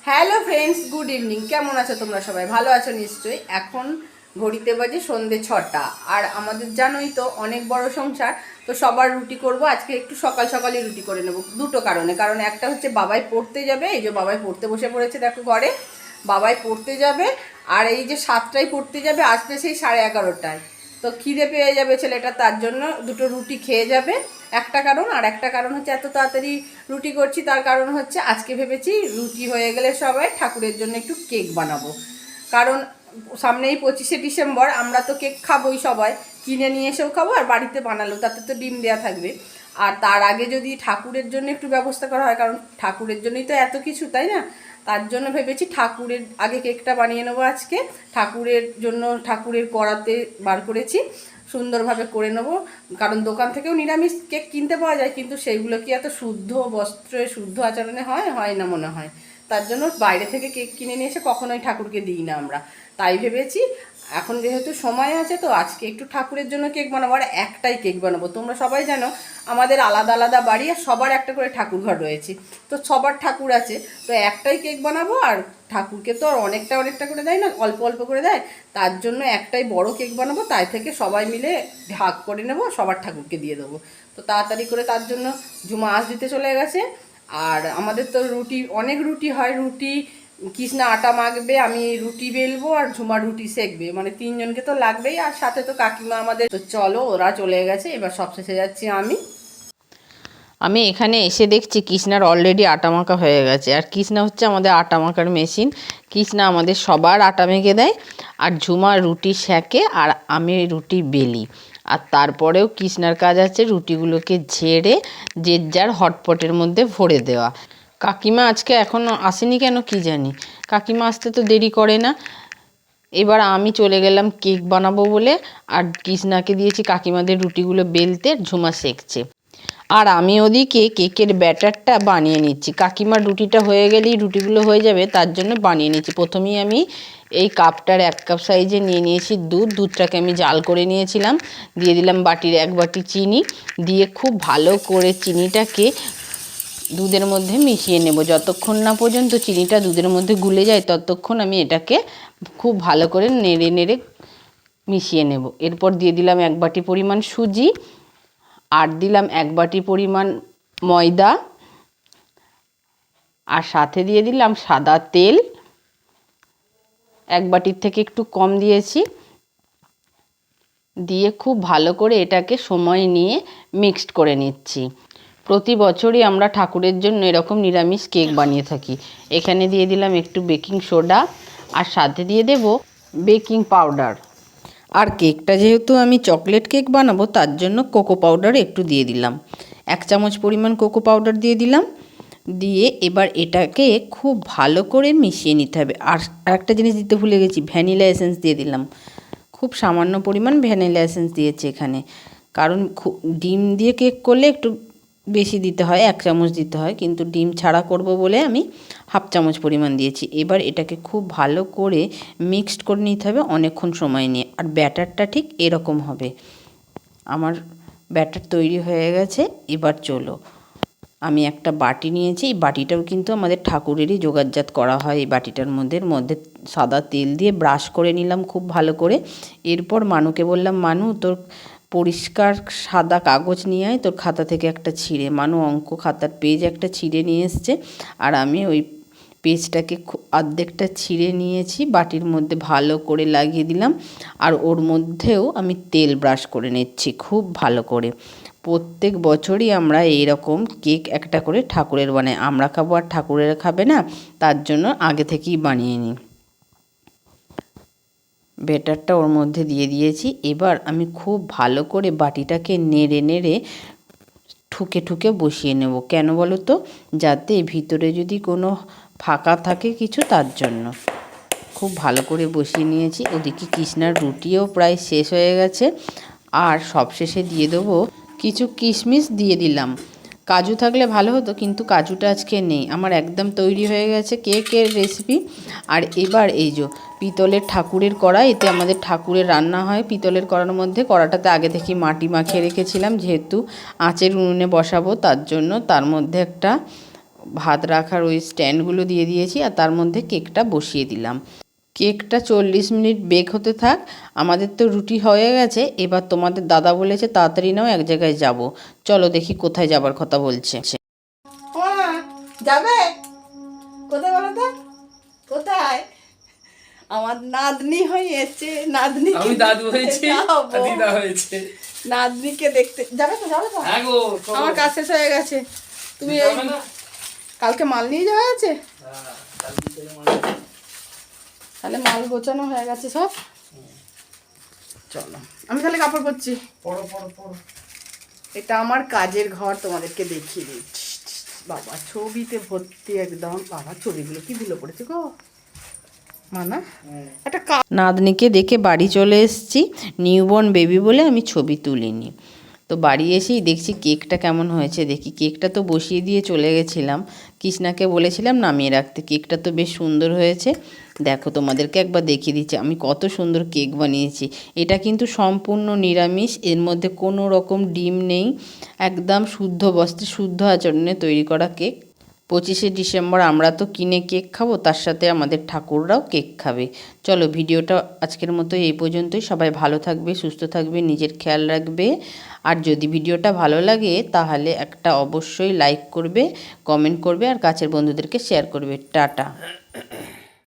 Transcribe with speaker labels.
Speaker 1: Hello friends, good evening. কেমন আছো তোমরা? সবাই ভালো আছো নিশ্চয়ই। এখন ঘড়িতে বাজে সন্ধে 6টা। আর আমাদের জানোই তো অনেক বড় সংসার, তো সবার রুটি করব। আজকে একটু সকাল সকালই রুটি করে নেব দুটো কারণে। কারণ একটা হচ্ছে বাবাই পড়তে যাবে, এই যে বাবাই পড়তে বসে পড়েছে দেখো ঘরে। বাবাই পড়তে যাবে, আর এই যে 7টায় পড়তে যাবে, আসবে সেই 11:30টায়। তো খিদে পেয়ে যাবে ছেলেটা, তার জন্য দুটো রুটি খেয়ে যাবে, একটা কারণ। আর একটা কারণ হচ্ছে এত তাড়াতাড়ি রুটি করছি, তার কারণ হচ্ছে আজকে ভেবেছি রুটি হয়ে গেলে সবাই ঠাকুরের জন্য একটু কেক বানাবো। কারণ সামনেই 25শে ডিসেম্বর, আমরা তো কেক খাবোই সবাই, কিনে নিয়ে এসেও খাবো আর বাড়িতে বানালো, তাতে তো ডিম দেওয়া থাকবে। আর তার আগে যদি ঠাকুরের জন্য একটু ব্যবস্থা করা হয়, কারণ ঠাকুরের জন্যই তো এত কিছু, তাই না? তার জন্য ভেবেছি ঠাকুরের আগে কেকটা বানিয়ে নেবো আজকে। ঠাকুরের জন্য ঠাকুরের কড়াতে বার করেছি, সুন্দরভাবে করে নেবো। কারণ দোকান থেকেও নিরামিষ কেক কিনতে পাওয়া যায়, কিন্তু সেইগুলো কি এত শুদ্ধ বস্ত্রে শুদ্ধ আচরণে হয় না মনে হয়। তার জন্য বাইরে থেকে কেক কিনে নিয়ে এসে কখনোই ঠাকুরকে দিই না আমরা। তাই ভেবেছি এখন যেহেতু সময় আছে, তো আজকে একটু ঠাকুরের জন্য কেক বানাবো। আর একটাই কেক বানাবো। তোমরা সবাই জানো আমাদের আলাদা আলাদা বাড়ি, আর সবার একটা করে ঠাকুর ঘর রয়েছে, তো সবার ঠাকুর আছে। তো একটাই কেক বানাবো, আর ঠাকুরকে তো আর অনেকটা অনেকটা করে দেয় না, অল্প অল্প করে দেয়। তার জন্য একটাই বড় কেক বানাবো, তাই থেকে সবাই মিলে ভাগ করে নেব, সবার ঠাকুরকে দিয়ে দেবো। তো তাড়াতাড়ি করে তার জন্য ঝুমা আঁচ দিতে চলে গেছে। আর আমাদের তো রুটি, অনেক রুটি হয়। রুটি কৃষ্ণা আটা মাখবে, আমি রুটি বেলবো, আর ঝুমা রুটি সেঁকবে, মানে তিনজনকে তো লাগবেই। আর সাথে তো কাকিমা আমাদের। তো চলো, ওরা চলে গেছে, এবার সব শেষে যাচ্ছি আমি এখানে এসে দেখছি কৃষ্ণার অলরেডি আটা মাখা হয়ে গেছে। আর কৃষ্ণা হচ্ছে আমাদের আটা মাখার মেশিন। কৃষ্ণা আমাদের সবার আটা মেখে দেয়, আর ঝুমা রুটি সেঁকে, আর আমি রুটি বেলি। আর তারপরেও কৃষ্ণার কাজ আছে রুটিগুলোকে ঝেড়ে যে যার হটপটের মধ্যে ভরে দেওয়া। কাকিমা আজকে এখনও আসেনি কেন কি জানি, কাকিমা আসতে তো দেরি করে না। এবার আমি চলে গেলাম কেক বানাবো বলে, আর কৃষ্ণাকে দিয়েছি কাকিমাদের রুটিগুলো বেলতে, ঝুমা সেঁকছে। আর আমি ওদিকে কেকের ব্যাটারটা বানিয়ে নিচ্ছি। কাকিমার রুটিটা হয়ে গেলেই রুটিগুলো হয়ে যাবে, তার জন্য বানিয়ে নিচ্ছি। প্রথমেই আমি এই কাপটার 1 কাপ সাইজে নিয়ে নিয়েছি দুধটাকে আমি জাল করে নিয়েছিলাম। দিয়ে দিলাম বাটির 1 বাটি চিনি, দিয়ে খুব ভালো করে চিনিটাকে দুধের মধ্যে মিশিয়ে নেব। যতক্ষণ না পর্যন্ত চিনিটা দুধের মধ্যে গুলে যায়, ততক্ষণ আমি এটাকে খুব ভালো করে নেড়ে নেড়ে মিশিয়ে নেব। এরপর দিয়ে দিলাম 1 বাটি পরিমাণ সুজি, আর দিলাম 1 বাটি পরিমাণ ময়দা, আর সাথে দিয়ে দিলাম সাদা তেল। 1 বাটির থেকে একটু কম দিয়েছি। দিয়ে খুব ভালো করে এটাকে সময় নিয়ে মিক্সড করে নিচ্ছি। প্রতি বছরই আমরা ঠাকুরের জন্য এরকম নিরামিষ কেক বানিয়ে থাকি। এখানে দিয়ে দিলাম একটু বেকিং সোডা, আর সাথে দিয়ে দেব বেকিং পাউডার। আর কেকটা যেহেতু আমি চকলেট কেক বানাবো, তার জন্য কোকো পাউডার একটু দিয়ে দিলাম। 1 চামচ পরিমাণ কোকো পাউডার দিয়ে দিলাম। দিয়ে এবার এটাকে খুব ভালো করে মিশিয়ে নিতে হবে। আর একটা জিনিস দিতে ভুলে গেছি, ভ্যানিলা এসেন্স দিয়ে দিলাম। খুব সামান্য পরিমাণ ভ্যানিলা এসেন্স দিয়েছি এখানে, কারণ ডিম দিয়ে কেক করলে একটু বেশি দিতে হয়, 1 চামচ দিতে হয়, কিন্তু ডিম ছাড়া করব বলে আমি 1/2 চামচ পরিমাণ দিয়েছি। এবার এটাকে খুব ভালো করে মিক্সড করে নিতে হবে অনেকক্ষণ সময় নিয়ে। আর ব্যাটারটা ঠিক এরকম হবে। আমার ব্যাটার তৈরি হয়ে গেছে। এবার চলো, আমি একটা বাটি নিয়েছি। এই বাটিটাও কিন্তু আমাদের ঠাকুরেরই জোগাড়জাত করা হয়। এই বাটিটার মধ্যে সাদা তেল দিয়ে ব্রাশ করে নিলাম খুব ভালো করে। এরপর মানুকে বললাম, মানু তোর পরিষ্কার সাদা কাগজ নিয়ে আয়, তোর খাতা থেকে একটা ছিঁড়ে। মানু অঙ্ক খাতার পেজ একটা ছিঁড়ে নিয়ে এসছে, আর আমি ওই পেজটাকে অর্ধেকটা ছিঁড়ে নিয়েছি, বাটির মধ্যে ভালো করে লাগিয়ে দিলাম। আর ওর মধ্যেও আমি তেল ব্রাশ করে নিচ্ছি খুব ভালো করে। প্রত্যেক বছরই আমরা এইরকম কেক একটা করে ঠাকুরের বানাই। আমরা খাবো আর ঠাকুরের খাবে না, তার জন্য আগে থেকেই বানিয়ে নিই। ব্যাটারটা ওর মধ্যে দিয়ে দিয়েছি। এবার আমি খুব ভালো করে বাটিটাকে নেড়ে নেড়ে ঠুকে ঠুকে বসিয়ে নেব। কেন বলো তো? যাতে ভিতরে যদি কোনো ফাঁকা থাকে কিছু, তার জন্য। খুব ভালো করে বসিয়ে নিয়েছি। ওদিকে কৃষ্ণার রুটিও প্রায় শেষ হয়ে গেছে। আর সবশেষে দিয়ে দেবো কিছু কিশমিশ দিয়ে দিলাম। কাজু থাকলে ভালো হতো, কিন্তু কাজুটা আজকে নেই। আমার একদম তৈরি হয়ে গেছে কেকের রেসিপি। আর এবার এই যে পিতলের ঠাকুরের কড়া, এতে আমাদের ঠাকুরের রান্না হয় পিতলের কড়ার মধ্যে। কড়াটাতে আগে থেকে মাটি মাখিয়ে রেখেছিলাম, যেহেতু আঁচের উনুনে বসাবো, তার জন্য। তার মধ্যে একটা ভাত রাখার ওই স্ট্যান্ডগুলো দিয়ে দিয়েছি আর তার মধ্যে কেকটা বসিয়ে দিলাম। কেকটা 40 মিনিট বেক হতে থাক। আমাদের তো রুটি হয়ে গেছে, এবার তোমাদের দাদা বলেছে তাড়াতাড়ি নাও, এক জায়গায় যাব। চলো দেখি কোথায় যাবার কথা বলছে। যাবে কোথায় বলো তো? কোথায়? আমার নাতনি হয়েছে, নাতনি
Speaker 2: আমি দাদু হয়েছি, দিদা হয়েছে।
Speaker 1: নাতনিকে দেখতে যাবে তো? যাবে তো?
Speaker 2: হ্যাঁ গো,
Speaker 1: আমার কাজ শেষ হয়ে গেছে। তুমি কালকে মাল নিয়ে যাওয়া আছে? তাহলে মাল গোছানো হয়ে গেছে সব। চলো আমি তাহলে কাপড় পরছি।
Speaker 2: পড়ো পড়ো পড়ো।
Speaker 1: এটা আমার কাজের ঘর, তোমাদেরকে দেখিয়ে দিই। বাবা ছবিতে ভর্তি একদম। বাবা ছবিগুলো কি ধুলো পড়েছে গো। মানা একটা নাতনিকে দেখে বাড়ি চলে এসেছি। নিউবর্ন বেবি বলে আমি ছবি তুলিনি। তো বাড়ি এসেই দেখছি কেকটা কেমন হয়েছে দেখি। কেকটা তো বসিয়ে দিয়ে চলে গেছিলাম, কৃষ্ণাকে বলেছিলাম নামিয়ে রাখতে। কেকটা তো বেশ সুন্দর হয়েছে। দেখো তোমাদেরকে একবার দেখিয়ে দিচ্ছি আমি কত সুন্দর কেক বানিয়েছি। এটা কিন্তু সম্পূর্ণ নিরামিষ, এর মধ্যে কোনো রকম ডিম নেই, একদম শুদ্ধ বস্ত্রে শুদ্ধ আচরণে তৈরি করা কেক। 25শে ডিসেম্বর আমরা তো কিনে কেক খাবো, তার সাথে আমাদের ঠাকুররাও কেক খাবে। চলো ভিডিওটা আজকের মতো এই পর্যন্তই। সবাই ভালো থাকবে, সুস্থ থাকবে, নিজের খেয়াল রাখবে। আর যদি ভিডিওটা ভালো লাগে তাহলে একটা অবশ্যই লাইক করবে, কমেন্ট করবে আর কাছের বন্ধুদেরকে শেয়ার করবে। টাটা।